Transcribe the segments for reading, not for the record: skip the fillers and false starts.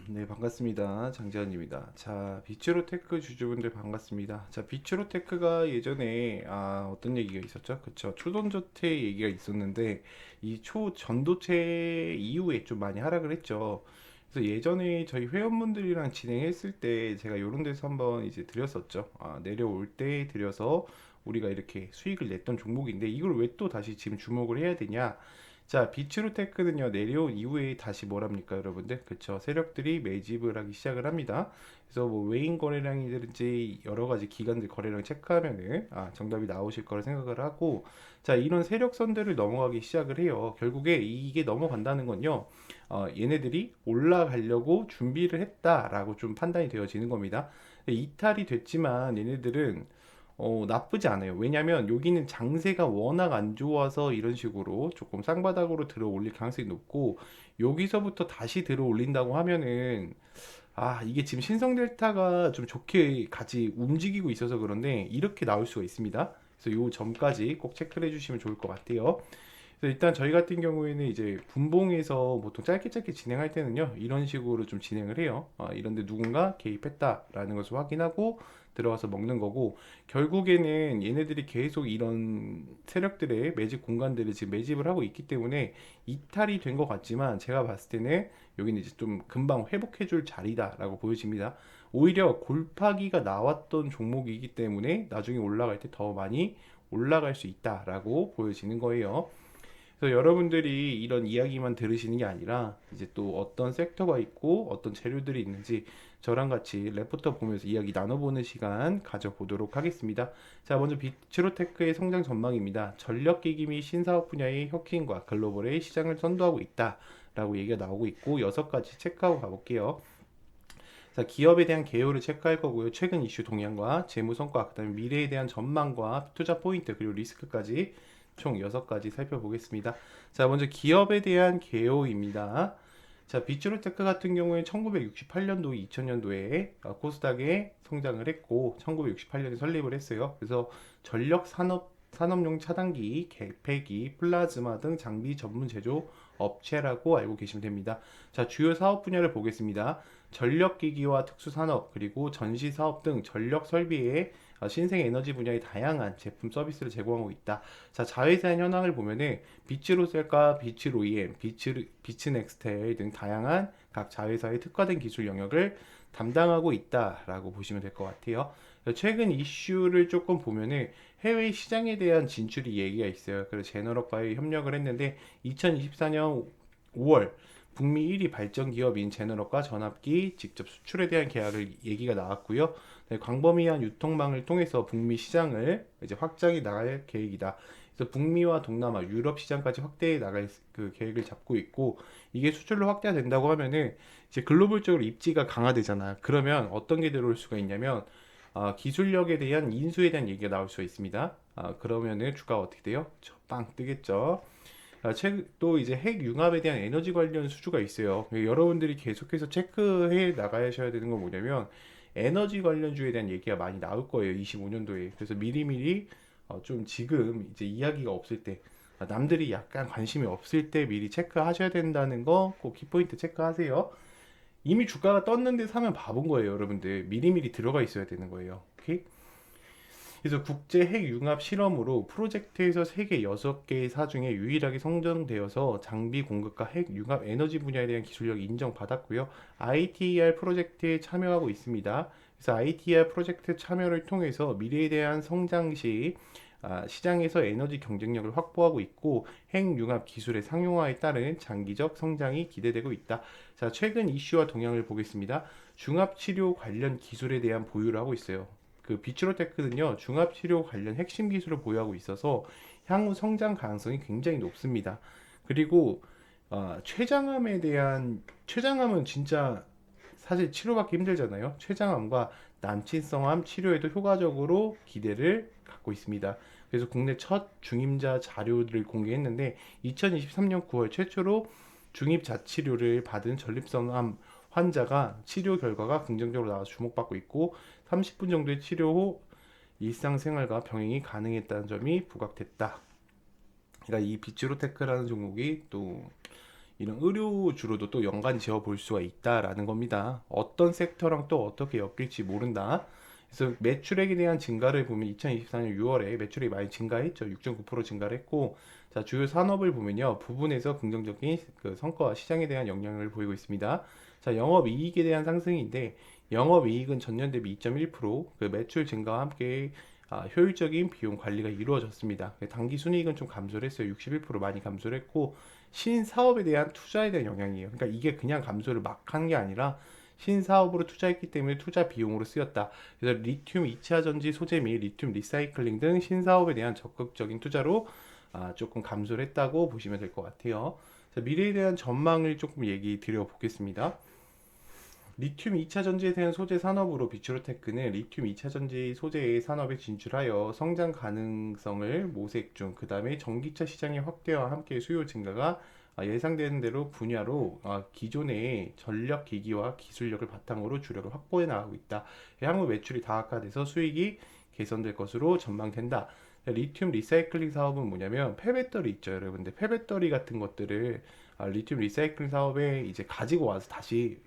네, 반갑습니다. 장재환입니다. 자, 비츠로테크 주주분들 반갑습니다. 자, 비츠로테크가 예전에 어떤 얘기가 있었죠? 그쵸? 초전도체 얘기가 있었는데 이 초전도체 이후에 좀 많이 하락을 했죠. 그래서 예전에 저희 회원분들이랑 진행했을 때 제가 요런 데서 한번 이제 드렸었죠. 내려올 때 드려서 우리가 이렇게 수익을 냈던 종목인데 이걸 왜 또 다시 지금 주목을 해야 되냐? 자, 비츠루테크는요, 내려온 이후에 다시 뭐랍니까, 여러분들? 그쵸. 세력들이 매집을 하기 시작을 합니다. 그래서 뭐 외인 거래량이든지 여러 가지 기관들 거래량 체크하면은, 정답이 나오실 거라 생각을 하고, 자, 이런 세력선들을 넘어가기 시작을 해요. 결국에 이게 넘어간다는 건요, 얘네들이 올라가려고 준비를 했다라고 좀 판단이 되어지는 겁니다. 이탈이 됐지만 얘네들은 나쁘지 않아요. 왜냐면 여기는 장세가 워낙 안 좋아서 이런 식으로 조금 쌍바닥으로 들어 올릴 가능성이 높고 여기서부터 다시 들어 올린다고 하면은 이게 지금 신성델타가 좀 좋게 같이 움직이고 있어서 그런데 이렇게 나올 수가 있습니다. 그래서 요 점까지 꼭 체크를 해주시면 좋을 것 같아요. 그래서 일단 저희 같은 경우에는 이제 분봉에서 보통 짧게 짧게 진행할 때는요 이런 식으로 좀 진행을 해요. 이런데 누군가 개입했다라는 것을 확인하고 들어가서 먹는 거고 결국에는 얘네들이 계속 이런 세력들의 매집 공간들을 지금 매집을 하고 있기 때문에 이탈이 된 것 같지만 제가 봤을 때는 여기는 이제 좀 금방 회복해줄 자리다라고 보여집니다. 오히려 골파기가 나왔던 종목이기 때문에 나중에 올라갈 때 더 많이 올라갈 수 있다라고 보여지는 거예요. 그래서 여러분들이 이런 이야기만 들으시는 게 아니라 이제 또 어떤 섹터가 있고 어떤 재료들이 있는지 저랑 같이 레포터 보면서 이야기 나눠보는 시간 가져보도록 하겠습니다. 자, 먼저 비츠로테크의 성장 전망입니다. 전력기기 및 신사업 분야의 혁신과 글로벌의 시장을 선도하고 있다라고 얘기가 나오고 있고 6가지 체크하고 가볼게요. 자, 기업에 대한 개요를 체크할 거고요. 최근 이슈 동향과 재무 성과, 그다음에 미래에 대한 전망과 투자 포인트 그리고 리스크까지 총 6가지 살펴보겠습니다. 자, 먼저 기업에 대한 개요입니다. 자, 비츠로테크 같은 경우에 1968년도, 2000년도에 코스닥에 성장을 했고 1968년에 설립을 했어요. 그래서 전력 산업용 차단기, 개폐기, 플라즈마 등 장비 전문 제조 업체라고 알고 계시면 됩니다. 자, 주요 사업 분야를 보겠습니다. 전력기기와 특수산업 그리고 전시사업 등 전력 설비의 신생에너지 분야의 다양한 제품 서비스를 제공하고 있다. 자, 자회사의 현황을 보면은 비츠로셀과 비츠로이엠, 비츠넥스텔 등 다양한 각 자회사의 특화된 기술 영역을 담당하고 있다라고 보시면 될 것 같아요. 최근 이슈를 조금 보면은 해외 시장에 대한 진출이 얘기가 있어요. 그래서 제너럴과의 협력을 했는데 2024년 5월 북미 1위 발전 기업인 제너럴과 전압기 직접 수출에 대한 계약을 얘기가 나왔고요. 네, 광범위한 유통망을 통해서 북미 시장을 이제 확장해 나갈 계획이다. 그래서 북미와 동남아, 유럽 시장까지 확대해 나갈 그 계획을 잡고 있고 이게 수출로 확대가 된다고 하면은 이제 글로벌적으로 입지가 강화되잖아. 그러면 어떤 게 들어올 수가 있냐면 기술력에 대한 인수에 대한 얘기가 나올 수가 있습니다. 그러면은 주가가 어떻게 돼요? 빵 뜨겠죠. 또 이제 핵 융합에 대한 에너지 관련 수주가 있어요. 여러분들이 계속해서 체크해 나가셔야 되는 건 뭐냐면 에너지 관련주에 대한 얘기가 많이 나올 거예요. 25년도에. 그래서 미리미리 좀 지금 이제 이야기가 없을 때 남들이 약간 관심이 없을 때 미리 체크하셔야 된다는 거 꼭 키포인트 체크하세요. 이미 주가가 떴는데 사면 바본 거예요, 여러분들. 미리미리 들어가 있어야 되는 거예요. 오케이? 그래서 국제 핵 융합 실험으로 프로젝트에서 세계 6개의 사 중에 유일하게 선정되어서 장비 공급과 핵 융합 에너지 분야에 대한 기술력이 인정받았고요. ITER 프로젝트에 참여하고 있습니다. 그래서 ITER 프로젝트 참여를 통해서 미래에 대한 성장 시 시장에서 에너지 경쟁력을 확보하고 있고 핵 융합 기술의 상용화에 따른 장기적 성장이 기대되고 있다. 자, 최근 이슈와 동향을 보겠습니다. 중압 치료 관련 기술에 대한 보유를 하고 있어요. 그 비츠로테크는요 중압치료 관련 핵심 기술을 보유하고 있어서 향후 성장 가능성이 굉장히 높습니다. 그리고 췌장암은 진짜 사실 치료받기 힘들잖아요. 췌장암과 난치성암 치료에도 효과적으로 기대를 갖고 있습니다. 그래서 국내 첫 중임자 자료를 공개했는데 2023년 9월 최초로 중입자 치료를 받은 전립선암 환자가 치료 결과가 긍정적으로 나와서 주목받고 있고 30분 정도의 치료 후 일상생활과 병행이 가능했다는 점이 부각됐다. 그러니까 이 비츠로테크라는 종목이 또 이런 의료주로도 또 연관 지어 볼 수가 있다라는 겁니다. 어떤 섹터랑 또 어떻게 엮일지 모른다. 그래서 매출액에 대한 증가를 보면 2024년 6월에 매출이 많이 증가했죠. 6.9% 증가를 했고, 자, 주요 산업을 보면요. 부분에서 긍정적인 그 성과와 시장에 대한 영향을 보이고 있습니다. 자, 영업이익에 대한 상승인데, 영업이익은 전년 대비 2.1%그 매출 증가와 함께 효율적인 비용 관리가 이루어졌습니다. 당기 순이익은 좀 감소를 했어요. 61% 많이 감소를 했고, 신사업에 대한 투자에 대한 영향이에요. 그러니까 이게 그냥 감소를 막 한 게 아니라 신사업으로 투자했기 때문에 투자 비용으로 쓰였다. 그래서 리튬 2차 전지 소재 및 리튬 리사이클링 등 신사업에 대한 적극적인 투자로 조금 감소를 했다고 보시면 될 것 같아요. 자, 미래에 대한 전망을 조금 얘기 드려 보겠습니다. 리튬 2차 전지에 대한 소재 산업으로 비추로테크는 리튬 2차 전지 소재의 산업에 진출하여 성장 가능성을 모색 중, 그 다음에 전기차 시장의 확대와 함께 수요 증가가 예상되는 대로 분야로 기존의 전력 기기와 기술력을 바탕으로 주력을 확보해 나가고 있다. 향후 매출이 다각화돼서 수익이 개선될 것으로 전망된다. 리튬 리사이클링 사업은 뭐냐면 폐배터리 있죠, 여러분들. 폐배터리 같은 것들을 리튬 리사이클링 사업에 이제 가지고 와서 다시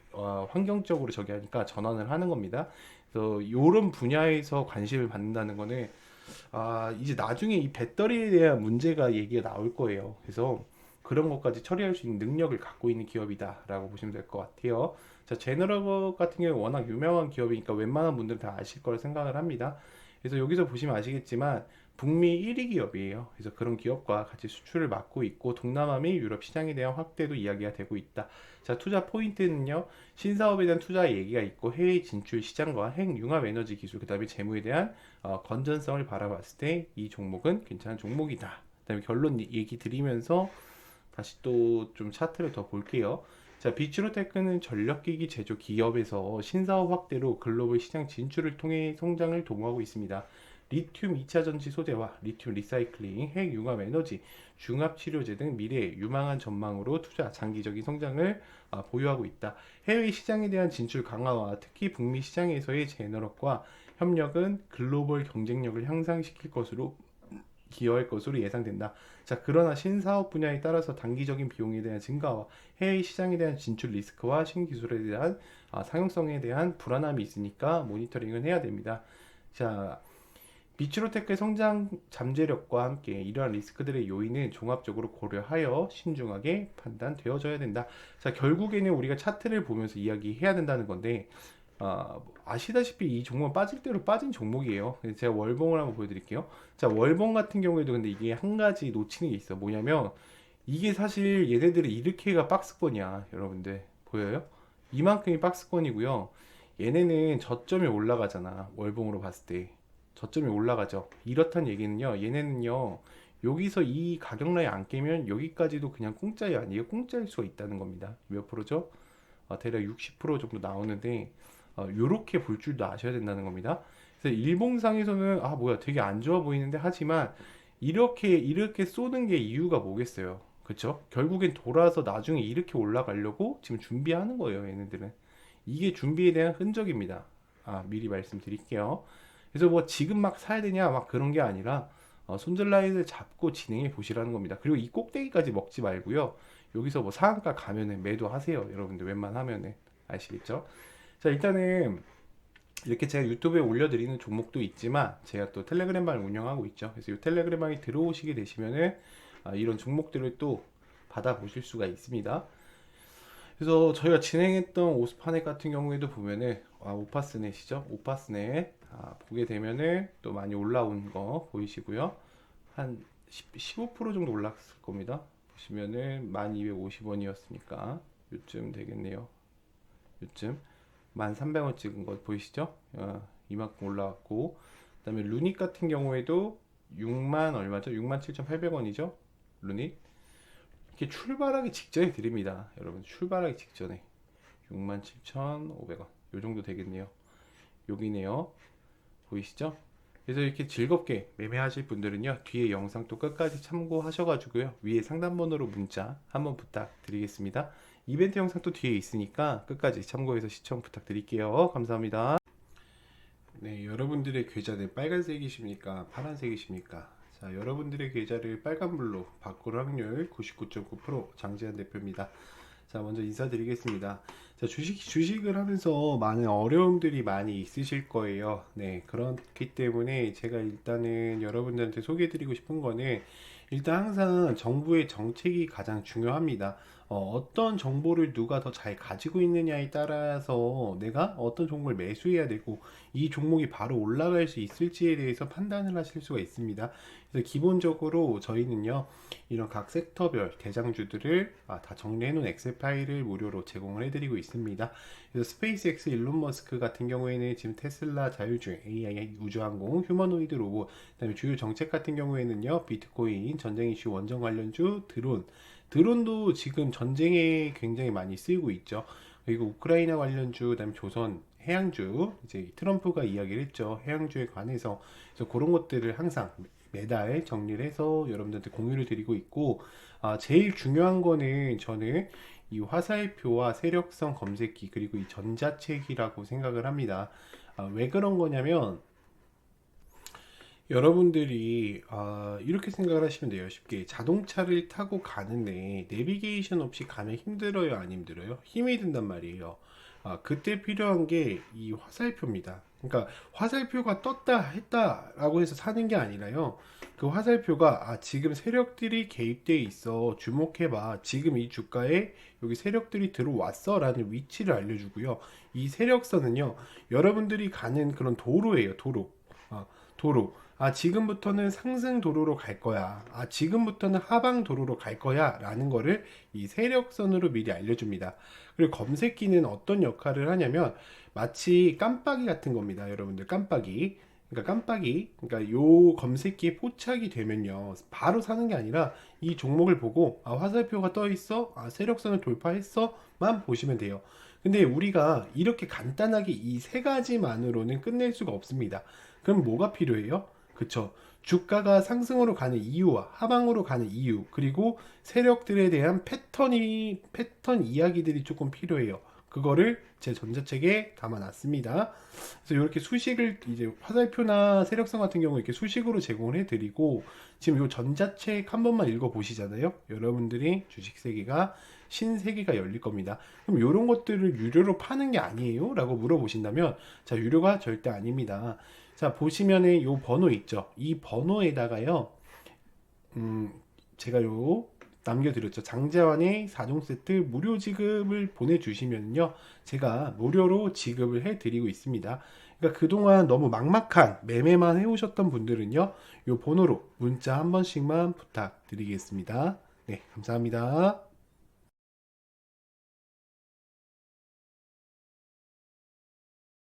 환경적으로 저기 하니까 전환을 하는 겁니다. 그래서 이런 분야에서 관심을 받는다는 거는 이제 나중에 이 배터리에 대한 문제가 얘기가 나올 거예요. 그래서 그런 것까지 처리할 수 있는 능력을 갖고 있는 기업이다라고 보시면 될 것 같아요. 자, 제너럴 같은 경우는 워낙 유명한 기업이니까 웬만한 분들은 다 아실 거라 생각을 합니다. 그래서 여기서 보시면 아시겠지만 북미 1위 기업이에요. 그래서 그런 기업과 같이 수출을 맡고 있고 동남아 및 유럽 시장에 대한 확대도 이야기가 되고 있다. 자, 투자 포인트는요. 신사업에 대한 투자 얘기가 있고 해외 진출 시장과 핵융합 에너지 기술, 그다음에 재무에 대한 건전성을 바라봤을 때 이 종목은 괜찮은 종목이다. 그다음에 결론 얘기 드리면서 다시 또 좀 차트를 더 볼게요. 자, 비추로테크는 전력기기 제조 기업에서 신사업 확대로 글로벌 시장 진출을 통해 성장을 도모하고 있습니다. 리튬 2차 전지 소재와 리튬 리사이클링, 핵융합 에너지, 중합 치료제 등 미래에 유망한 전망으로 투자 장기적인 성장을 보유하고 있다. 해외 시장에 대한 진출 강화와 특히 북미 시장에서의 제너럴과 협력은 글로벌 경쟁력을 향상시킬 것으로 기여할 것으로 예상된다. 자, 그러나 신사업 분야에 따라서 단기적인 비용에 대한 증가와 해외 시장에 대한 진출 리스크와 신기술에 대한 상용성에 대한 불안함이 있으니까 모니터링은 해야 됩니다. 자, 비추로테크의 성장 잠재력과 함께 이러한 리스크들의 요인은 종합적으로 고려하여 신중하게 판단되어져야 된다. 자, 결국에는 우리가 차트를 보면서 이야기해야 된다는 건데 아시다시피 이 종목은 빠질 대로 빠진 종목이에요. 그래서 제가 월봉을 한번 보여드릴게요. 자, 월봉 같은 경우에도 근데 이게 한 가지 놓치는 게 있어. 뭐냐면 이게 사실 얘네들이 이렇게가 박스권이야. 여러분들 보여요? 이만큼이 박스권이고요. 얘네는 저점이 올라가잖아. 월봉으로 봤을 때 저점이 올라가죠. 이렇단 얘기는요. 얘네는요. 여기서 이 가격 라인 안 깨면 여기까지도 그냥 공짜야. 이게 공짜일 수가 있다는 겁니다. 몇 프로죠? 대략 60% 정도 나오는데 요렇게 볼 줄도 아셔야 된다는 겁니다. 그래서 일봉상에서는 뭐야 되게 안 좋아 보이는데 하지만 이렇게 쏘는 게 이유가 뭐겠어요. 그쵸? 결국엔 돌아서 나중에 이렇게 올라가려고 지금 준비하는 거예요. 얘네들은. 이게 준비에 대한 흔적입니다. 미리 말씀드릴게요. 그래서 뭐 지금 막 사야 되냐 막 그런 게 아니라 손절 라인을 잡고 진행해 보시라는 겁니다. 그리고 이 꼭대기까지 먹지 말고요. 여기서 뭐 상한가 가면은 매도하세요. 여러분들 웬만하면은 아시겠죠? 자, 일단은 이렇게 제가 유튜브에 올려드리는 종목도 있지만 제가 또 텔레그램방을 운영하고 있죠. 그래서 이 텔레그램방에 들어오시게 되시면은 이런 종목들을 또 받아보실 수가 있습니다. 그래서 저희가 진행했던 오스파넷 같은 경우에도 보면은 오파스넷이죠. 오파스넷 보게 되면은 또 많이 올라온 거 보이시고요. 한 15% 정도 올랐을 겁니다. 보시면은 1250원이었으니까 요쯤 되겠네요. 요쯤 1300원 찍은 거 보이시죠? 이만큼 올라왔고, 그 다음에 루닛 같은 경우에도 6만 얼마죠? 67,800원이죠? 루닛 이렇게 출발하기 직전에 드립니다. 여러분 출발하기 직전에 67,500원 요 정도 되겠네요. 여기네요. 보이시죠? 그래서 이렇게 즐겁게 매매하실 분들은요 뒤에 영상 또 끝까지 참고하셔가지고요 위에 상담번호로 문자 한번 부탁드리겠습니다. 이벤트 영상 또 뒤에 있으니까 끝까지 참고해서 시청 부탁드릴게요. 감사합니다. 네, 여러분들의 계좌는 빨간색이십니까? 파란색이십니까? 자, 여러분들의 계좌를 빨간불로 바꿀 확률 99.9% 장재환 대표입니다. 자, 먼저 인사드리겠습니다. 자, 주식을 하면서 많은 어려움들이 많이 있으실 거예요. 네, 그렇기 때문에 제가 일단은 여러분들한테 소개해드리고 싶은 거는 일단 항상 정부의 정책이 가장 중요합니다. 어떤 정보를 누가 더 잘 가지고 있느냐에 따라서 내가 어떤 종목을 매수해야 되고 이 종목이 바로 올라갈 수 있을지에 대해서 판단을 하실 수가 있습니다. 그래서 기본적으로 저희는요, 이런 각 섹터별 대장주들을 다 정리해 놓은 엑셀 파일을 무료로 제공을 해드리고 있습니다. 그래서 스페이스X, 일론 머스크 같은 경우에는 지금 테슬라, 자율주행, AI, 우주항공, 휴머노이드 로봇, 그다음에 주요 정책 같은 경우에는요, 비트코인, 전쟁 이슈, 원전 관련주, 드론도 지금 전쟁에 굉장히 많이 쓰이고 있죠. 그리고 우크라이나 관련주, 그다음에 조선 해양주, 이제 트럼프가 이야기를 했죠. 해양주에 관해서. 그래서 그런 것들을 항상 매달 정리를 해서 여러분들한테 공유를 드리고 있고, 제일 중요한 거는 저는 이 화살표와 세력성 검색기 그리고 이 전자책이라고 생각을 합니다. 왜 그런 거냐면 여러분들이 이렇게 생각을 하시면 돼요. 쉽게 자동차를 타고 가는데 내비게이션 없이 가면 힘들어요, 안 힘들어요? 힘이 든단 말이에요. 그때 필요한 게 이 화살표입니다. 그러니까 화살표가 떴다 했다라고 해서 사는 게 아니라요. 그 화살표가 지금 세력들이 개입돼 있어, 주목해봐, 지금 이 주가에 여기 세력들이 들어왔어 라는 위치를 알려주고요. 이 세력선은요, 여러분들이 가는 그런 도로예요. 도로. 지금부터는 상승 도로로 갈 거야. 지금부터는 하방 도로로 갈 거야. 라는 거를 이 세력선으로 미리 알려줍니다. 그리고 검색기는 어떤 역할을 하냐면 마치 깜빡이 같은 겁니다. 여러분들, 깜빡이. 그러니까 요 검색기에 포착이 되면요, 바로 사는 게 아니라 이 종목을 보고 화살표가 떠 있어, 세력선을 돌파했어만 보시면 돼요. 근데 우리가 이렇게 간단하게 이 세 가지만으로는 끝낼 수가 없습니다. 그럼 뭐가 필요해요? 그쵸? 주가가 상승으로 가는 이유와 하방으로 가는 이유, 그리고 세력들에 대한 패턴 이야기들이 조금 필요해요. 그거를 제 전자책에 담아놨습니다. 그래서 이렇게 수식을 이제 화살표나 세력성 같은 경우 이렇게 수식으로 제공을 해드리고, 지금 이 전자책 한 번만 읽어보시잖아요. 여러분들이 주식 세계가 신세계가 열릴 겁니다. 그럼 이런 것들을 유료로 파는 게 아니에요? 라고 물어보신다면, 자, 유료가 절대 아닙니다. 자, 보시면은 요 번호 있죠? 이 번호에다가요, 제가 남겨드렸죠. 장재환의 4종 세트 무료 지급을 보내주시면요, 제가 무료로 지급을 해드리고 있습니다. 그러니까 그동안 너무 막막한 매매만 해오셨던 분들은요, 요 번호로 문자 한 번씩만 부탁드리겠습니다. 네, 감사합니다.